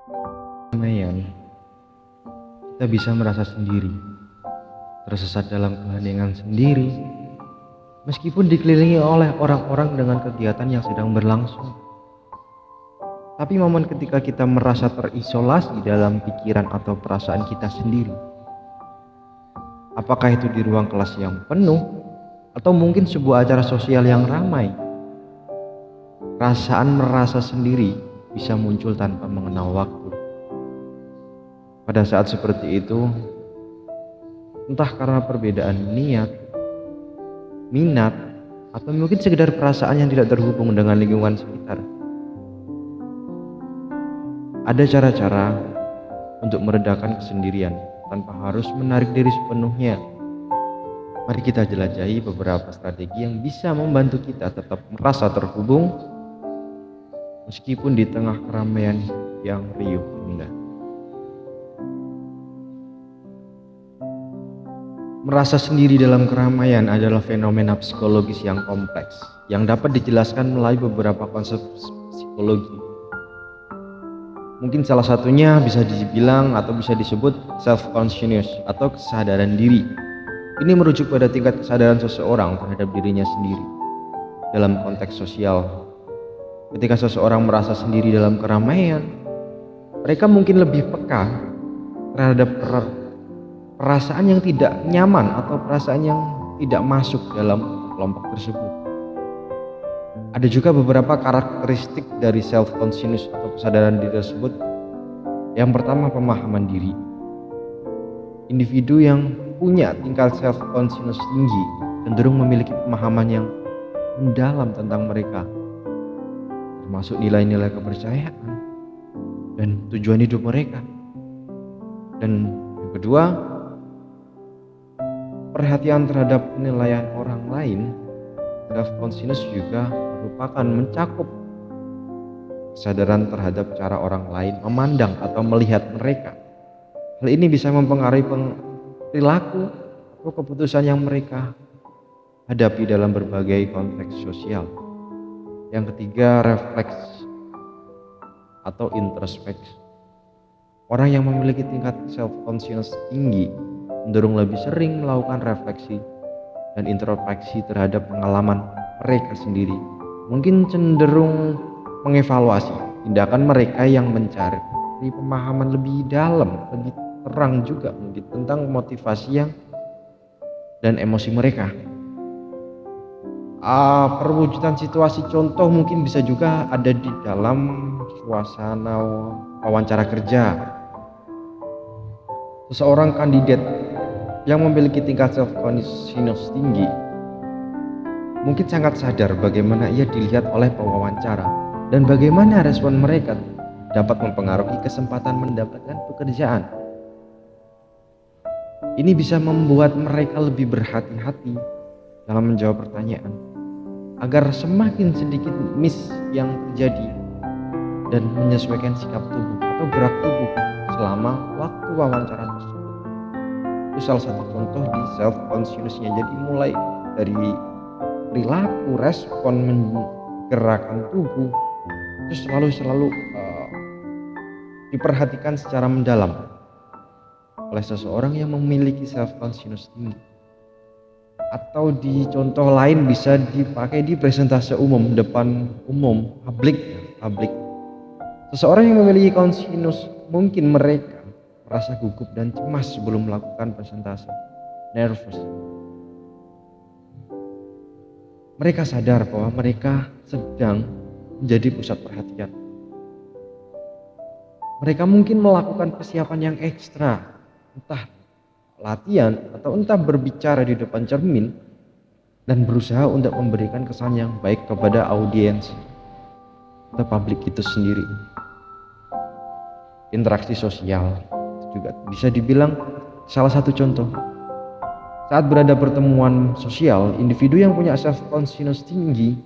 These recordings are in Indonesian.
Keramaian, kita bisa merasa sendiri, tersesat dalam keheningan sendiri, meskipun dikelilingi oleh orang-orang dengan kegiatan yang sedang berlangsung. Tapi momen ketika kita merasa terisolasi dalam pikiran atau perasaan kita sendiri, apakah itu di ruang kelas yang penuh, atau mungkin sebuah acara sosial yang ramai, perasaan merasa sendiri bisa muncul tanpa mengenal waktu. Pada saat seperti itu, entah karena perbedaan niat, minat, atau mungkin sekedar perasaan yang tidak terhubung dengan lingkungan sekitar, ada cara-cara untuk meredakan kesendirian tanpa harus menarik diri sepenuhnya. Mari kita jelajahi beberapa strategi yang bisa membantu kita tetap merasa terhubung meskipun di tengah keramaian yang riuh indah. Merasa sendiri dalam keramaian adalah fenomena psikologis yang kompleks yang dapat dijelaskan melalui beberapa konsep psikologi. Mungkin salah satunya bisa dibilang atau bisa disebut self-consciousness atau kesadaran diri. Ini merujuk pada tingkat kesadaran seseorang terhadap dirinya sendiri dalam konteks sosial. Ketika seseorang merasa sendiri dalam keramaian, mereka mungkin lebih peka terhadap perasaan yang tidak nyaman atau perasaan yang tidak masuk dalam kelompok tersebut. Ada juga beberapa karakteristik dari self-consciousness atau kesadaran diri tersebut. Yang pertama, pemahaman diri. Individu yang punya tingkat self-consciousness tinggi cenderung memiliki pemahaman yang mendalam tentang mereka, termasuk nilai-nilai kepercayaan dan tujuan hidup mereka. Dan yang kedua, perhatian terhadap penilaian orang lain. Self-consciousness juga merupakan mencakup kesadaran terhadap cara orang lain memandang atau melihat mereka. Hal ini bisa mempengaruhi perilaku atau keputusan yang mereka hadapi dalam berbagai konteks sosial. Yang ketiga, refleks atau introspeksi. Orang yang memiliki tingkat self-consciousness tinggi cenderung lebih sering melakukan refleksi dan introspeksi terhadap pengalaman mereka sendiri. Mungkin cenderung mengevaluasi tindakan mereka yang mencari pemahaman lebih dalam, lebih terang juga mungkin tentang motivasi dan emosi mereka. Perwujudan situasi contoh mungkin bisa juga ada di dalam suasana wawancara kerja. Seseorang kandidat yang memiliki tingkat self-consciousness tinggi mungkin sangat sadar bagaimana ia dilihat oleh pewawancara dan bagaimana respon mereka dapat mempengaruhi kesempatan mendapatkan pekerjaan. Ini bisa membuat mereka lebih berhati-hati dalam menjawab pertanyaan agar semakin sedikit miss yang terjadi dan menyesuaikan sikap tubuh atau gerak tubuh selama waktu wawancara tersebut. Itu salah satu contoh di self-consciousness-nya. Jadi mulai dari perilaku, respon, gerakan tubuh itu selalu diperhatikan secara mendalam oleh seseorang yang memiliki self-consciousness tinggi. Atau di contoh lain bisa dipakai di presentase umum, depan umum, publik. Seseorang yang memiliki consciousness mungkin mereka merasa gugup dan cemas sebelum melakukan presentasi, nervous. Mereka sadar bahwa mereka sedang menjadi pusat perhatian. Mereka mungkin melakukan persiapan yang ekstra, entah latihan atau entah berbicara di depan cermin dan berusaha untuk memberikan kesan yang baik kepada audiens atau publik itu sendiri. Interaksi sosial juga bisa dibilang salah satu contoh. Saat berada pertemuan sosial, individu yang punya self-consciousness tinggi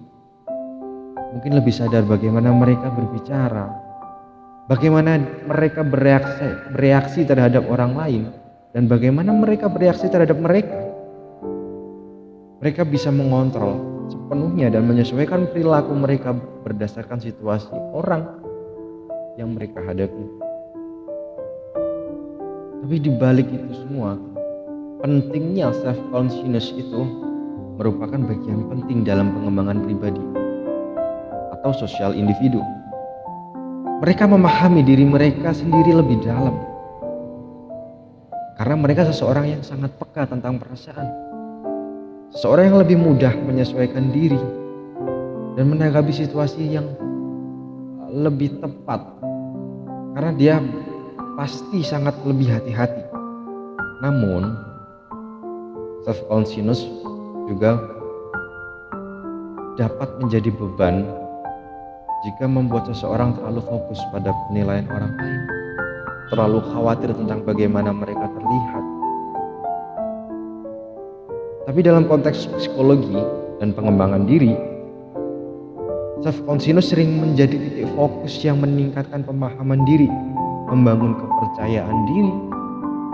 mungkin lebih sadar bagaimana mereka berbicara, bagaimana mereka bereaksi terhadap orang lain, dan bagaimana mereka bereaksi terhadap mereka. Mereka bisa mengontrol sepenuhnya dan menyesuaikan perilaku mereka berdasarkan situasi orang yang mereka hadapi. Tapi di balik itu semua, pentingnya self consciousness itu merupakan bagian penting dalam pengembangan pribadi atau sosial individu. Mereka memahami diri mereka sendiri lebih dalam karena mereka seseorang yang sangat peka tentang perasaan, seseorang yang lebih mudah menyesuaikan diri dan menanggapi situasi yang lebih tepat karena dia pasti sangat lebih hati-hati. Namun self consciousness juga dapat menjadi beban jika membuat seseorang terlalu fokus pada penilaian orang lain, terlalu khawatir tentang bagaimana mereka terlihat. Tapi dalam konteks psikologi dan pengembangan diri, self consciousness sering menjadi titik fokus yang meningkatkan pemahaman diri, membangun kepercayaan diri,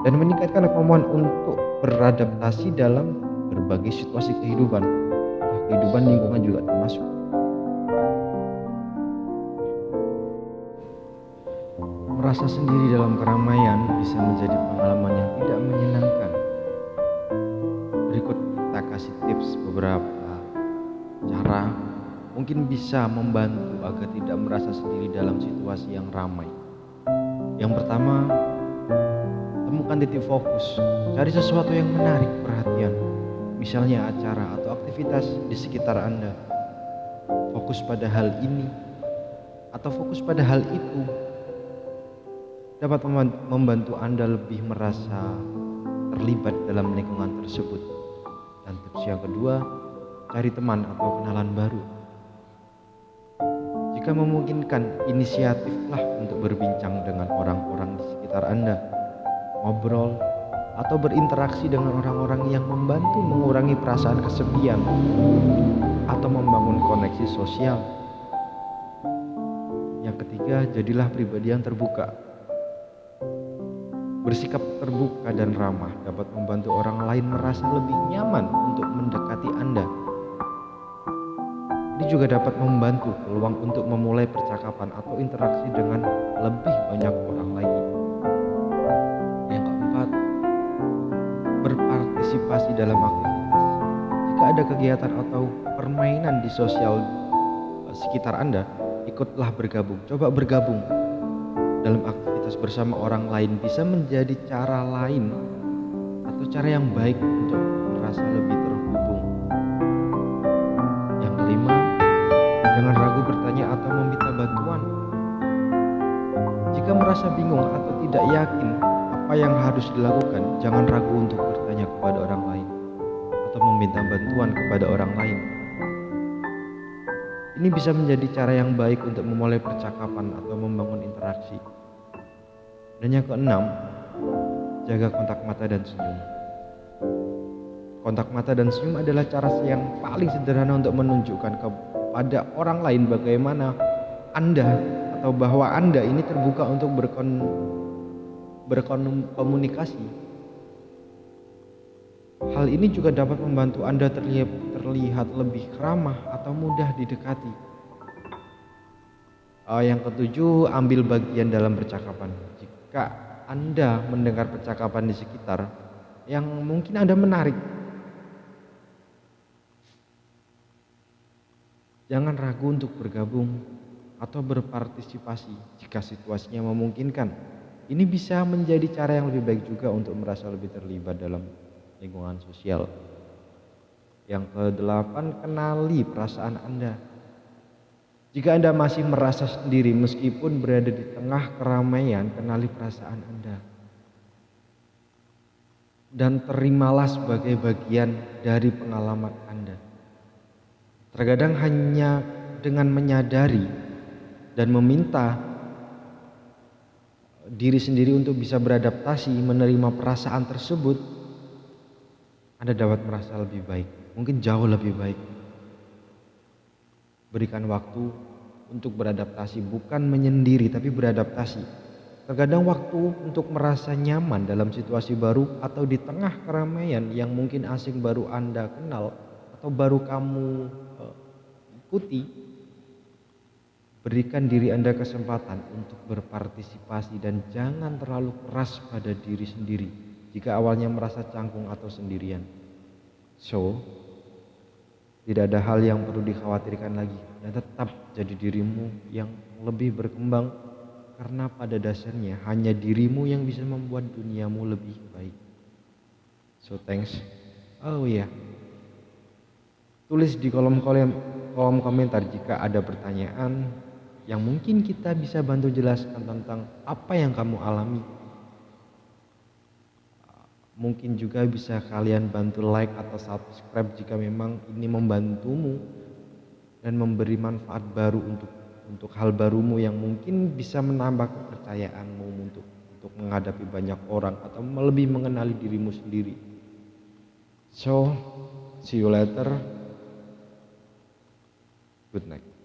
dan meningkatkan kemampuan untuk beradaptasi dalam berbagai situasi kehidupan. Kehidupan lingkungan juga termasuk. Merasa sendiri dalam keramaian bisa menjadi pengalaman yang tidak menyenangkan. Berikut kita kasih tips beberapa cara mungkin bisa membantu agar tidak merasa sendiri dalam situasi yang ramai. Yang pertama, temukan titik fokus. Cari sesuatu yang menarik perhatian, misalnya acara atau aktivitas di sekitar Anda. Fokus pada hal ini atau fokus pada hal itu dapat membantu Anda lebih merasa terlibat dalam lingkungan tersebut. Dan tips yang kedua, cari teman atau kenalan baru. Jika memungkinkan, inisiatiflah untuk berbincang dengan orang-orang di sekitar Anda, ngobrol atau berinteraksi dengan orang-orang yang membantu mengurangi perasaan kesepian atau membangun koneksi sosial. Yang ketiga, jadilah pribadi yang terbuka. Bersikap terbuka dan ramah dapat membantu orang lain merasa lebih nyaman untuk mendekati Anda. Ini juga dapat membantu peluang untuk memulai percakapan atau interaksi dengan lebih banyak orang lagi. Yang keempat, berpartisipasi dalam aktivitas. Jika ada kegiatan atau permainan di sosial sekitar Anda, ikutlah bergabung. Coba bergabung dalam aktivitas bersama orang lain bisa menjadi cara lain atau cara yang baik untuk merasa lebih terhubung. Yang kelima, jangan ragu bertanya atau meminta bantuan. Jika merasa bingung atau tidak yakin apa yang harus dilakukan, jangan ragu untuk bertanya kepada orang lain atau meminta bantuan kepada orang lain. Ini bisa menjadi cara yang baik untuk memulai percakapan atau membangun interaksi. Dan yang keenam, jaga kontak mata dan senyum. Kontak mata dan senyum adalah cara yang paling sederhana untuk menunjukkan kepada orang lain bagaimana Anda atau bahwa Anda ini terbuka untuk berkomunikasi. Hal ini juga dapat membantu Anda terlihat lebih ramah atau mudah didekati. Yang ketujuh, ambil bagian dalam percakapan. Jika Anda mendengar percakapan di sekitar yang mungkin Anda menarik, jangan ragu untuk bergabung atau berpartisipasi jika situasinya memungkinkan. Ini bisa menjadi cara yang lebih baik juga untuk merasa lebih terlibat dalam lingkungan sosial. Yang kedelapan, kenali perasaan Anda. Jika Anda masih merasa sendiri meskipun berada di tengah keramaian, kenali perasaan Anda. Dan terimalah sebagai bagian dari pengalaman Anda. Terkadang hanya dengan menyadari dan meminta diri sendiri untuk bisa beradaptasi, menerima perasaan tersebut, Anda dapat merasa lebih baik, mungkin jauh lebih baik. Berikan waktu untuk beradaptasi, bukan menyendiri tapi beradaptasi. Terkadang waktu untuk merasa nyaman dalam situasi baru atau di tengah keramaian yang mungkin asing baru Anda kenal atau baru kamu ikuti, Berikan diri Anda kesempatan untuk berpartisipasi dan jangan terlalu keras pada diri sendiri jika awalnya merasa canggung atau sendirian. So, tidak ada hal yang perlu dikhawatirkan lagi dan tetap jadi dirimu yang lebih berkembang karena pada dasarnya hanya dirimu yang bisa membuat duniamu lebih baik. So thanks. Oh iya, tulis di kolom komentar jika ada pertanyaan yang mungkin kita bisa bantu jelaskan tentang apa yang kamu alami. Mungkin juga bisa kalian bantu like atau subscribe jika memang ini membantumu dan memberi manfaat baru untuk hal barumu yang mungkin bisa menambah kepercayaanmu untuk menghadapi banyak orang atau lebih mengenali dirimu sendiri. So, see you later. Good night.